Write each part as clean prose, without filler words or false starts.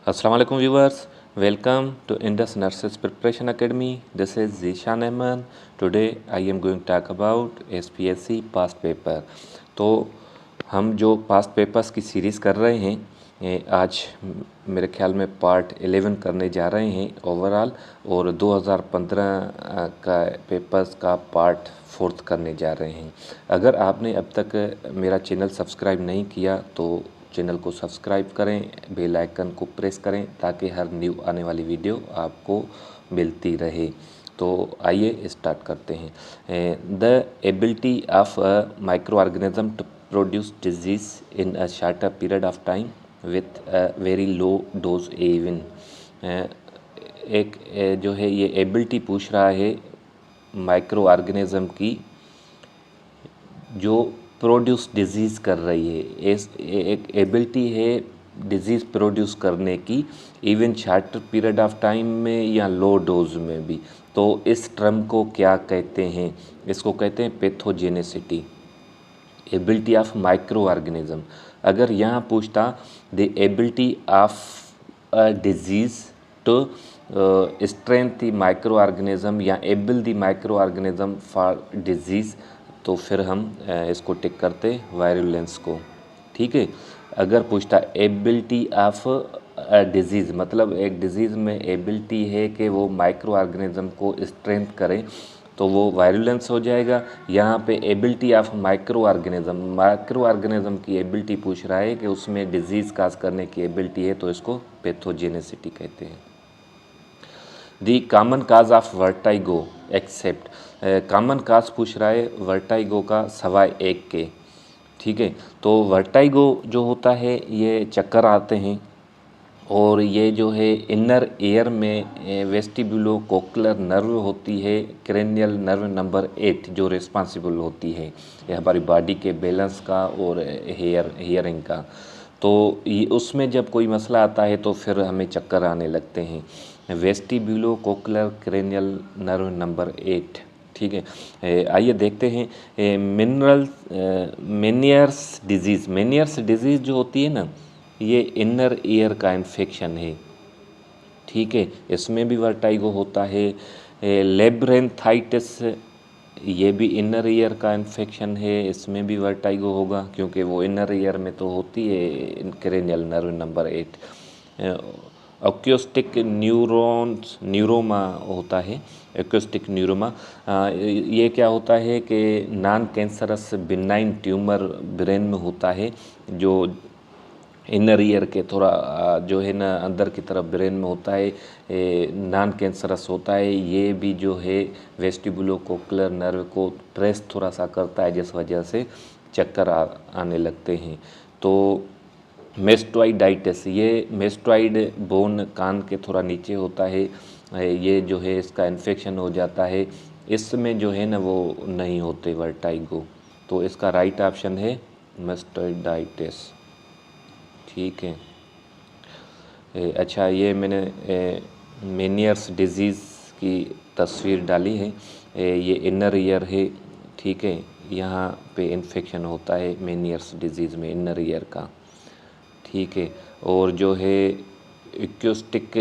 Assalamu alaikum viewers, welcome to Indus Nurses Preparation Academy. This is Zishan Ahmed. Today I am going to talk about SPSC past paper. तो हम जो past papers की series कर रहे हैं आज मेरे ख्याल में पार्ट 11 करने जा रहे हैं ओवरऑल, और 2015 का पेपर्स का पार्ट 4 करने जा रहे हैं। अगर आपने अब तक मेरा चैनल सब्सक्राइब नहीं किया तो चैनल को सब्सक्राइब करें, बेल आइकन को प्रेस करें ताकि हर न्यू आने वाली वीडियो आपको मिलती रहे। तो आइए स्टार्ट करते हैं। The ability of a microorganism to produce disease in a shorter period of time with very low dose even. एक जो है ये एबिलिटी पूछ रहा है माइक्रो ऑर्गेनिज्म की जो प्रोड्यूस डिजीज़ कर रही है। एक एबिलिटी है डिजीज़ प्रोड्यूस करने की, even short period of time में या लो डोज में भी। तो इस टर्म को क्या कहते हैं? इसको कहते हैं pathogenicity, ability of micro organism. अगर यहाँ पूछता the ability of a disease to strength the micro organism या able the micro organism for disease, तो फिर हम इसको टिक करते वायरुलेंस को। ठीक है। अगर पूछता एबिलिटी ऑफ डिजीज़, मतलब एक डिजीज़ में एबिलिटी है कि वो माइक्रो ऑर्गेनिज्म को स्ट्रेंथ करें, तो वो वायरुलेंस हो जाएगा। यहाँ पे एबिलिटी ऑफ माइक्रो ऑर्गेनिज्म की एबिलिटी पूछ रहा है कि उसमें डिजीज़ काज करने की एबिलिटी है, तो इसको पैथोजेनेसिटी कहते हैं। The common cause of vertigo except, common cause पूछ रहा है वर्टाइगो का सवाए एक के। ठीक है। तो वर्टाइगो जो होता है ये चक्कर आते हैं, और ये जो है इनर एयर में वेस्टिबुलो कोक्लर नर्व होती है, क्रेनियल नर्व नंबर 8 जो रिस्पॉन्सिबल होती है ये हमारी बॉडी के बैलेंस का और हियरिंग का। तो ये उसमें जब कोई मसला आता है तो फिर हमें चक्कर आने लगते हैं। वेस्टिबुलो कोक्लर क्रेनियल नर्व नंबर 8। ठीक है। आइए देखते हैं मेनियर्स डिजीज़। मेनियर्स डिजीज़ जो होती है ना, ये इनर ईयर का इन्फेक्शन है। ठीक है। इसमें भी वर्टाइगो होता है। लेब्रेंथाइटिस, ये भी इनर ईयर का इन्फेक्शन है, इसमें भी वर्टाइगो होगा क्योंकि वो इनर ईयर में तो होती है cranial nerve number 8। Acoustic neuroma होता है, एक्यूस्टिक न्यूरोमा। ये क्या होता है कि non cancerous benign tumour brain में होता है, जो इनर ईयर के थोड़ा जो है ना अंदर की तरफ ब्रेन में होता है, नॉन कैंसरस होता है। ये भी जो है वेस्टिबुलो कोक्लर नर्व को प्रेस थोड़ा सा करता है, जिस वजह से चक्कर आने लगते हैं। तो मेस्टोइडाइटिस, ये मेस्टोइड बोन कान के थोड़ा नीचे होता है, ये जो है इसका इन्फेक्शन हो जाता है। इसमें जो है ना वो नहीं होते वर्टाइगो। तो इसका राइट ऑप्शन है मेस्टोइडाइटिस। ठीक है। अच्छा, ये मैंने मेनियर्स डिजीज़ की तस्वीर डाली है। ये इनर ईयर है। ठीक है। यहाँ पे इन्फेक्शन होता है मेनियर्स डिजीज़ में इनर ईयर का। ठीक है। और जो है एक्यूस्टिक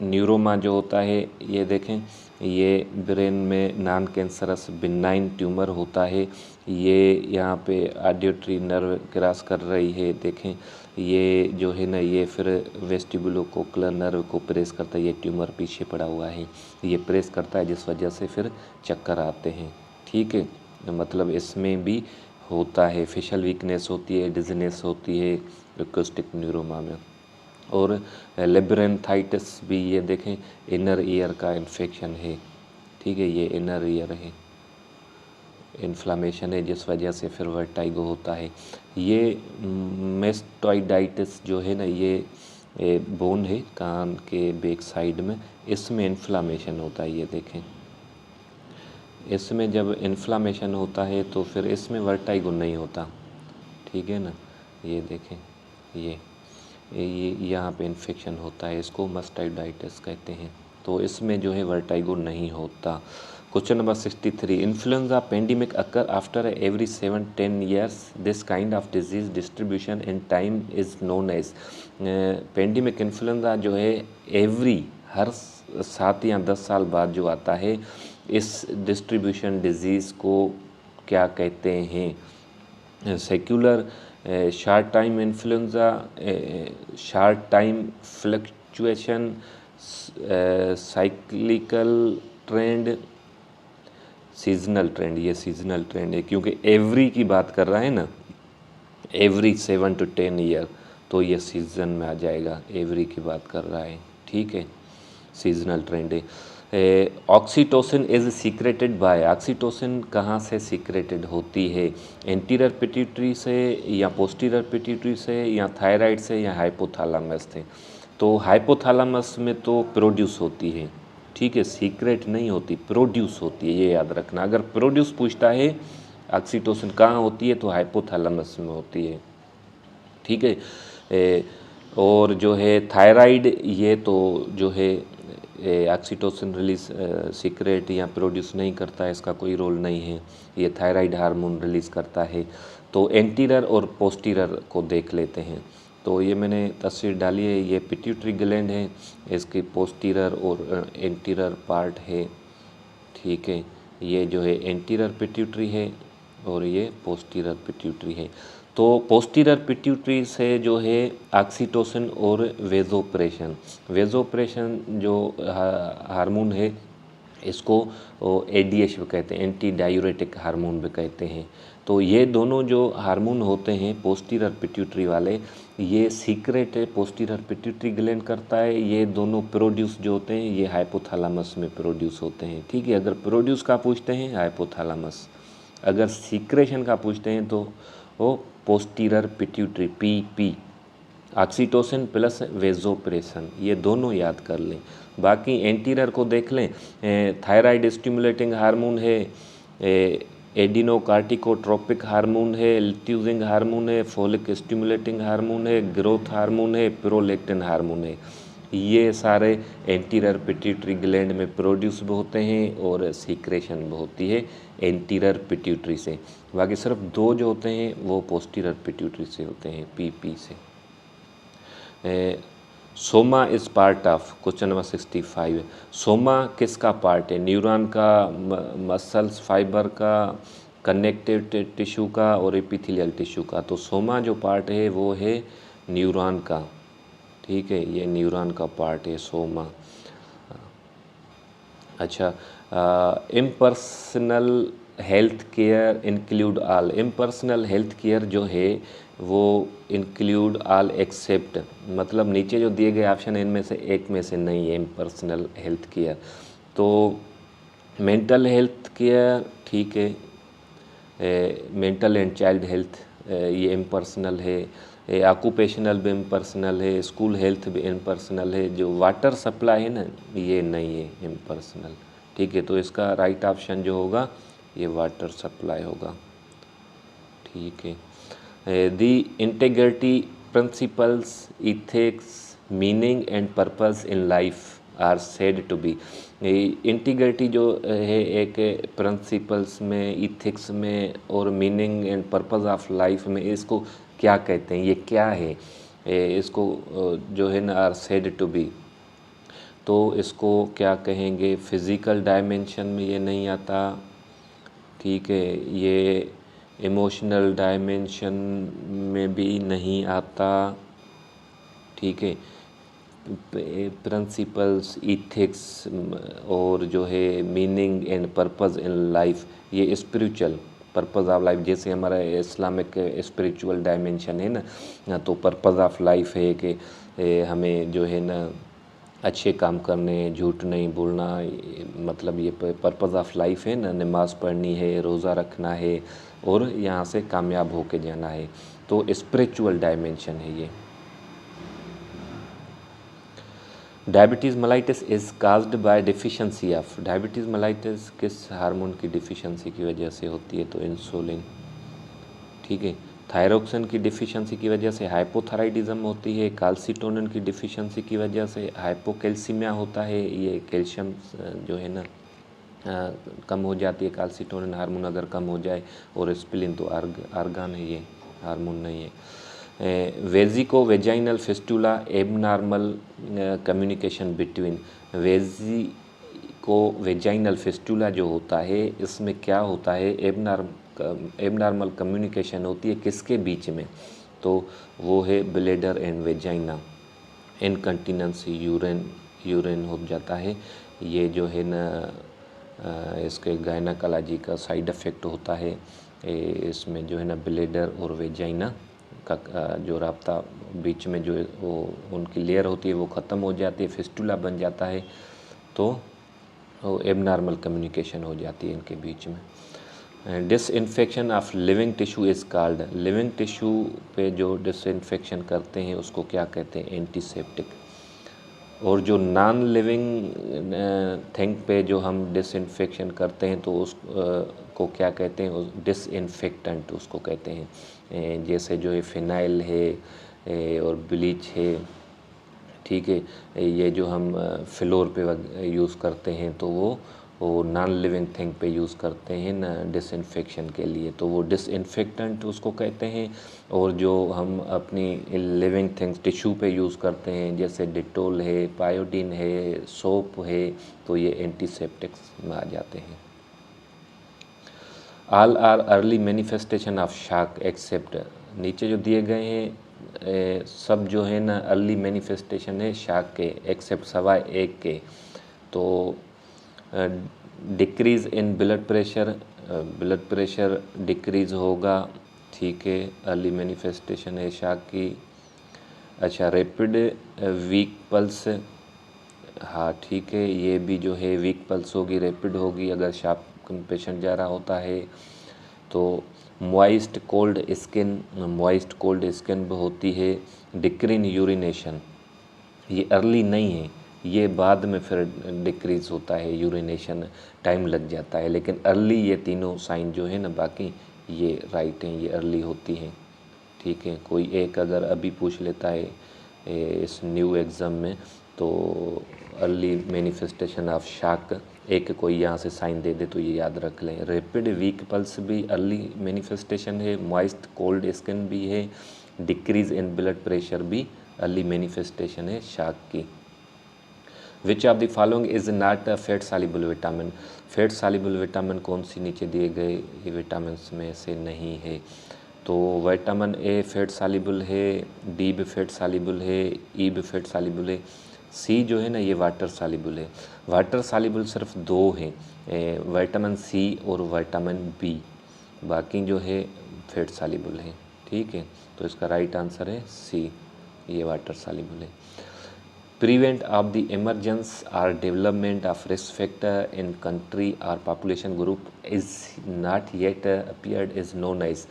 न्यूरोमा जो होता है, ये देखें, ये ब्रेन में नॉन कैंसरस बिनाइन ट्यूमर होता है। ये यहाँ पे ऑडियोटरी नर्व क्रॉस कर रही है, देखें, ये जो है ना ये फिर वेस्टिबुलो कोक्लर नर्व को प्रेस करता है। ये ट्यूमर पीछे पड़ा हुआ है, ये प्रेस करता है, जिस वजह से फिर चक्कर आते हैं। ठीक है। मतलब इसमें भी होता है, फेशियल वीकनेस होती है, डिजीनेस होती है एक्यूस्टिक न्यूरोमा में। और लेब्रेंथाइटिस भी, ये देखें, इनर ईयर का इन्फेक्शन है। ठीक है। ये इनर ईयर है, इन्फ्लामेशन है, जिस वजह से फिर वर्टाइगो होता है। ये मेस्टोइडाइटिस जो है ना, ये बोन है कान के बैक साइड में, इसमें इन्फ्लामेशन होता है। ये देखें, इसमें जब इन्फ्लामेशन होता है तो फिर इसमें वर्टाइगो नहीं होता। ठीक है ना। ये देखें, ये यहाँ पे इन्फेक्शन होता है, इसको मस्टाइडाइटिस कहते हैं। तो इसमें जो है वर्टाइगो नहीं होता। Question number 63, influenza pandemic occur after every 7-10 years, this kind of disease distribution in time is known as. Pandemic influenza जो है हर 7 या 10 साल बाद जो आता है, इस डिस्ट्रीब्यूशन डिजीज़ को क्या कहते हैं? Secular, short time influenza, short time fluctuation, cyclical trend, seasonal trend. ये सीजनल ट्रेंड है क्योंकि एवरी की बात कर रहा है ना, एवरी 7 to 10 ईयर, तो ये सीजन में आ जाएगा, एवरी की बात कर रहा है, ठीक है, सीजनल ट्रेंड है। Oxytocin is secreted by, oxytocin कहाँ से सीक्रेटेड होती है? एंटीरियर पिट्यूटरी से या पोस्टीरियर पिट्यूटरी से या थायराइड से या हाइपोथैलेमस से? तो हाइपोथैलेमस में तो प्रोड्यूस होती है, ठीक है, सीक्रेट नहीं होती, प्रोड्यूस होती है, ये याद रखना। अगर प्रोड्यूस पूछता है ऑक्सीटोसिन कहाँ होती है तो हाइपोथैलेमस में होती है, ठीक है। और जो है थायराइड, ये तो जो है ऑक्सीटोसिन रिलीज सीक्रेट या प्रोड्यूस नहीं करता है, इसका कोई रोल नहीं है, ये थायराइड हार्मोन रिलीज़ करता है। तो एंटीरियर और पोस्टीरियर को देख लेते हैं। तो ये मैंने तस्वीर डाली है, ये पिट्यूटरी ग्लैंड है, इसकी पोस्टीरियर और एंटीरियर पार्ट है, ठीक है। ये जो है एंटीरियर पिट्यूटरी है और ये पोस्टीरियर पिट्यूटरी है। तो पोस्टीरियर पिट्यूटरी से जो है ऑक्सीटोसिन और वेजोप्रेशन, वेजोप्रेशन जो हार्मोन है, इसको एडीएच भी कहते हैं, एंटी डायूरेटिक हार्मोन भी कहते हैं। तो ये दोनों जो हार्मोन होते हैं पोस्टीरियर पिट्यूटरी वाले, ये सीक्रेट है, पोस्टीरियर पिट्यूटरी ग्लैंड करता है। ये दोनों प्रोड्यूस जो होते हैं ये हाइपोथैलेमस में प्रोड्यूस होते हैं, ठीक है। अगर प्रोड्यूस का पूछते हैं हाइपोथैलेमस, अगर सीक्रेशन का पूछते हैं तो वो posterior pituitary, PP, oxytocin plus vasopressin, ये दोनों याद कर लें। बाकी एंटीरियर को देख लें, थायराइड स्टिमुलेटिंग हार्मोन है, एडिनोकार्टिकोट्रोपिक हार्मोन है, ल्यूटीजिंग हार्मोन है, फोलिक स्टिमुलेटिंग हार्मोन है, ग्रोथ हार्मोन है, प्रोलैक्टिन हार्मोन है। ये सारे एंटीरियर पिट्यूटरी ग्लैंड में प्रोड्यूस भी होते हैं और सीक्रेशन भी होती है एंटीरियर पिट्यूटरी से। बाकी सिर्फ दो जो होते हैं वो पोस्टीरियर पिट्यूटरी से होते हैं, पीपी से। Soma is part of, question number 65, Soma किसका पार्ट है? न्यूरॉन का, मसल्स फाइबर का, कनेक्टिव टिश्यू का और एपिथेलियल टिश्यू का? तो सोमा जो पार्ट है वो है न्यूरॉन का, ठीक है, ये न्यूरॉन का पार्ट है सोमा। अच्छा, impersonal health care include all, impersonal health care जो है वो इंक्लूड ऑल एक्सेप्ट, मतलब नीचे जो दिए गए ऑप्शन है इनमें से एक में से नहीं है इम्पर्सनल हेल्थ केयर। तो मेंटल हेल्थ केयर, ठीक है, मेंटल एंड चाइल्ड हेल्थ ये इम्पर्सनल है, ऑक्यूपेशनल भी इम्पर्सनल है, स्कूल हेल्थ भी इम्पर्सनल है, जो वाटर सप्लाई है ना ये नहीं है इम्पर्सनल, ठीक है। तो इसका राइट ऑप्शन जो होगा ये वाटर सप्लाई होगा, ठीक है। The integrity principles, ethics, meaning and purpose in life are said to be, integrity जो है एक प्रिंसिपल्स में, इथिक्स में और meaning and purpose of life में, इसको क्या कहते हैं, ये क्या है? इसको जो है ना आर सेड टू बी, तो इसको क्या कहेंगे? फिज़िकल डायमेंशन में ये नहीं आता, ठीक है, ये इमोशनल डायमेंशन में भी नहीं आता, ठीक है। प्रिंसिपल्स, इथिक्स और जो है meaning and purpose in life, ये स्पिरिचुअल पर्पस ऑफ लाइफ, जैसे हमारा इस्लामिक स्पिरिचुअल डायमेंशन है ना, तो पर्पस ऑफ लाइफ है कि हमें जो है ना अच्छे काम करने, झूठ नहीं बोलना, मतलब ये पर्पस ऑफ लाइफ है ना, नमाज़ पढ़नी है, रोज़ा रखना है और यहाँ से कामयाब होके जाना है, तो स्पिरिचुअल डायमेंशन है ये। Diabetes mellitus is caused by deficiency of, diabetes mellitus किस हार्मोन की डिफिशिएंसी की वजह से होती है? तो इंसुलिन, ठीक है। थायरोक्सिन की डिफिशिएंसी की वजह से हाइपोथायराइडिज्म होती है, कैल्सिटोनिन की डिफिशिएंसी की वजह से हाइपोकैल्सीमिया होता है, ये कैल्शियम जो है ना कम हो जाती है, कैल्सिटोनिन हार्मोन अगर कम हो जाए, और स्प्लीन तो आर्गन है, ये हार्मोन नहीं है। Vesico vaginal fistula abnormal communication between, vesico vaginal fistula जो होता है इसमें क्या होता है, एबनॉर्मल कम्युनिकेशन होती है किसके बीच में, तो वो है bladder and vagina, incontinence, urine हो जाता है। ये जो है ना इसके गायनाकोलॉजी का साइड इफ़ेक्ट होता है। इसमें जो है ना ब्लेडर और वेजाइना का जो राब्ता बीच में जो वो उनकी लेयर होती है वो ख़त्म हो जाती है, फिस्टुला बन जाता है, तो वो एबनॉर्मल कम्युनिकेशन हो जाती है इनके बीच में। Disinfection of living tissue is called, living tissue पे जो डिसइंफेक्शन करते हैं उसको क्या कहते हैं, एंटीसेप्टिक। और जो नॉन लिविंग थिंग पे जो हम डिसइंफेक्शन करते हैं तो उस को क्या कहते हैं, डिसइंफेक्टेंट उसको कहते हैं। जैसे जो है फिनाइल है और ब्लीच है, ठीक है, ये जो हम फ्लोर पे यूज़ करते हैं तो वो नॉन लिविंग थिंग पे यूज़ करते हैं ना डिसइंफेक्शन के लिए, तो वो डिसइंफेक्टेंट उसको कहते हैं। और जो हम अपनी लिविंग थिंग्स टिश्यू पे यूज़ करते हैं जैसे डिटोल है, पायोडीन है, सोप है, तो ये एंटीसेप्टिक्स में आ जाते हैं। All are early manifestation of shock except, नीचे जो दिए गए हैं सब जो है ना अर्ली मैनिफेस्टेशन है शॉक के, एक्सेप्ट सवाए एक के। तो decrease in blood pressure decrease होगा, ठीक है, अर्ली मैनिफेस्टेशन है शॉक की। अच्छा, रैपिड वीक पल्स, हाँ ठीक है, ये भी जो है वीक पल्स होगी, रैपिड होगी अगर शॉक पेशेंट जा रहा होता है। तो मॉइस्ट कोल्ड स्किन भी होती है। डिक्रीन यूरिनेशन, ये अर्ली नहीं है, ये बाद में फिर डिक्रीज़ होता है, यूरिनेशन टाइम लग जाता है, लेकिन अर्ली ये तीनों साइन जो है ना बाकी ये राइट हैं, ये अर्ली होती हैं, ठीक है। कोई एक अगर अभी पूछ लेता है इस न्यू एग्ज़ाम में तो अर्ली मैनिफेस्टेशन ऑफ शॉक, एक कोई यहाँ से साइन दे दे तो ये याद रख लें। रैपिड वीक पल्स भी अर्ली मैनिफेस्टेशन है, मॉइस्ट कोल्ड स्किन भी है, डिक्रीज़ इन ब्लड प्रेशर भी अर्ली मैनिफेस्टेशन है शॉक की। Which of the following is not a fat soluble vitamin, fat soluble vitamin कौन सी नीचे दिए गए ये विटामिन में से नहीं है, तो विटामिन ए फैट सॉल्युबल है, डी भी फैट सॉल्युबल है, ई भी फैट सॉल्युबल है, सी जो है ना ये वाटर सॉल्युबल है। वाटर सॉल्युबल सिर्फ दो हैं, विटामिन सी और विटामिन बी, बाकी जो है फैट सॉल्युबल है, ठीक है। तो इसका राइट आंसर है सी, ये वाटर सॉल्युबल है। प्रिवेंट ऑफ द इमरजेंस और development of risk factor in country और population group is not yet appeared is known as,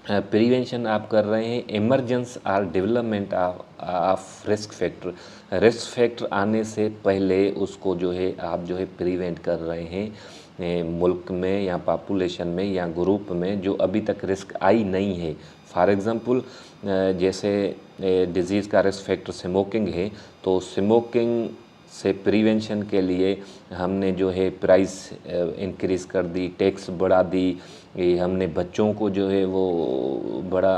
prevention आप कर रहे हैं इमरजेंस और development of risk factor, risk factor आने से पहले उसको जो है आप जो है प्रिवेंट कर रहे हैं मुल्क में या पॉपुलेशन में या ग्रुप में जो अभी तक रिस्क आई नहीं है। फॉर एग्ज़ाम्पल जैसे डिज़ीज़ का रिस्क फैक्टर स्मोकिंग है, तो स्मोकिंग से प्रिवेंशन के लिए हमने जो है प्राइस इंक्रीज़ कर दी, टैक्स बढ़ा दी, ये हमने बच्चों को जो है वो बड़ा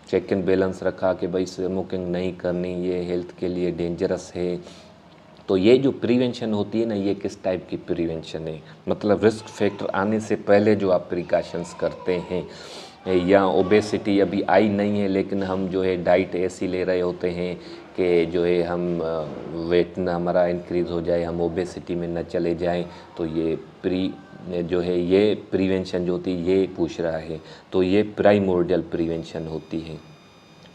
चेक एंड बैलेंस रखा कि भाई स्मोकिंग नहीं करनी, ये हेल्थ के लिए डेंजरस है। तो ये जो प्रिवेंशन होती है ना, ये किस टाइप की प्रिवेंशन है, मतलब रिस्क फैक्टर आने से पहले जो आप प्रिकॉशंस करते हैं। या ओबेसिटी अभी आई नहीं है लेकिन हम जो है डाइट ऐसी ले रहे होते हैं कि जो है हम वेट ना हमारा इंक्रीज़ हो जाए, हम ओबेसिटी में न चले जाएं, तो ये जो है ये प्रिवेंशन जो होती है ये पूछ रहा है, तो ये प्राइमोर्डियल प्रिवेंशन होती है,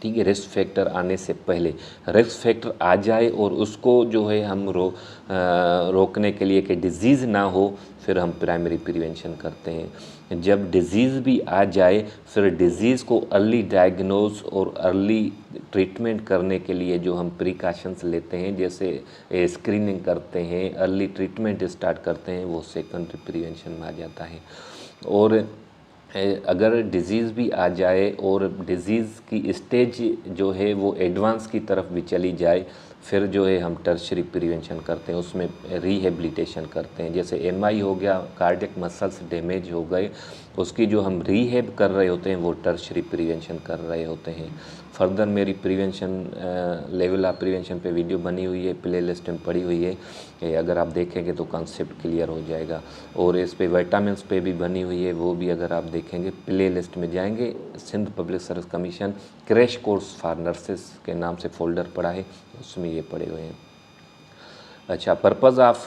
ठीक है। रिस्क फैक्टर आने से पहले, रिस्क फैक्टर आ जाए और उसको जो है हम रोकने के लिए कि डिज़ीज़ ना हो, फिर हम प्राइमरी प्रिवेंशन करते हैं। जब डिज़ीज़ भी आ जाए फिर डिज़ीज़ को अर्ली डायग्नोज और अर्ली ट्रीटमेंट करने के लिए जो हम प्रिकॉशंस लेते हैं, जैसे स्क्रीनिंग करते हैं, अर्ली ट्रीटमेंट स्टार्ट करते हैं, वो सेकेंडरी प्रिवेंशन में आ जाता है। और अगर डिज़ीज़ भी आ जाए और डिज़ीज़ की स्टेज जो है वो एडवांस की तरफ भी चली जाए, फिर जो है हम टर्शरी प्रिवेंशन करते हैं, उसमें रिहेबिलिटेशन करते हैं। जैसे एमआई हो गया, कार्डियक मसल्स डैमेज हो गए, उसकी जो हम रीहेब कर रहे होते हैं वो टर्शरी प्रिवेंशन कर रहे होते हैं। फर्दर मेरी प्रिवेंशन लेवल ऑफ प्रिवेंशन पे वीडियो बनी हुई है, प्ले लिस्ट में पड़ी हुई है, अगर आप देखेंगे तो कॉन्सेप्ट क्लियर हो जाएगा। और इस पे विटामिन्स पे भी बनी हुई है, वो भी अगर आप देखेंगे प्ले लिस्ट में जाएंगे, Sindh public service commission crash course for nurses के नाम से फोल्डर पड़ा है, उसमें ये पड़े हुए हैं। अच्छा, purpose of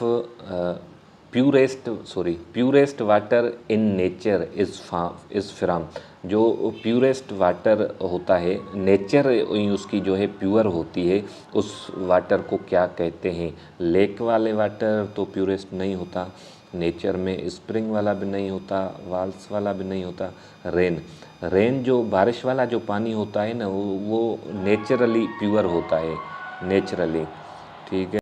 purest water in nature is from, जो प्यूरेस्ट वाटर होता है नेचर उसकी जो है प्योर होती है, उस वाटर को क्या कहते हैं? लेक वाले वाटर तो प्यूरेस्ट नहीं होता, नेचर में स्प्रिंग वाला भी नहीं होता, वाल्स वाला भी नहीं होता। रेन जो बारिश वाला जो पानी होता है ना, वो नेचुरली प्योर होता है, नेचुरली। ठीक है।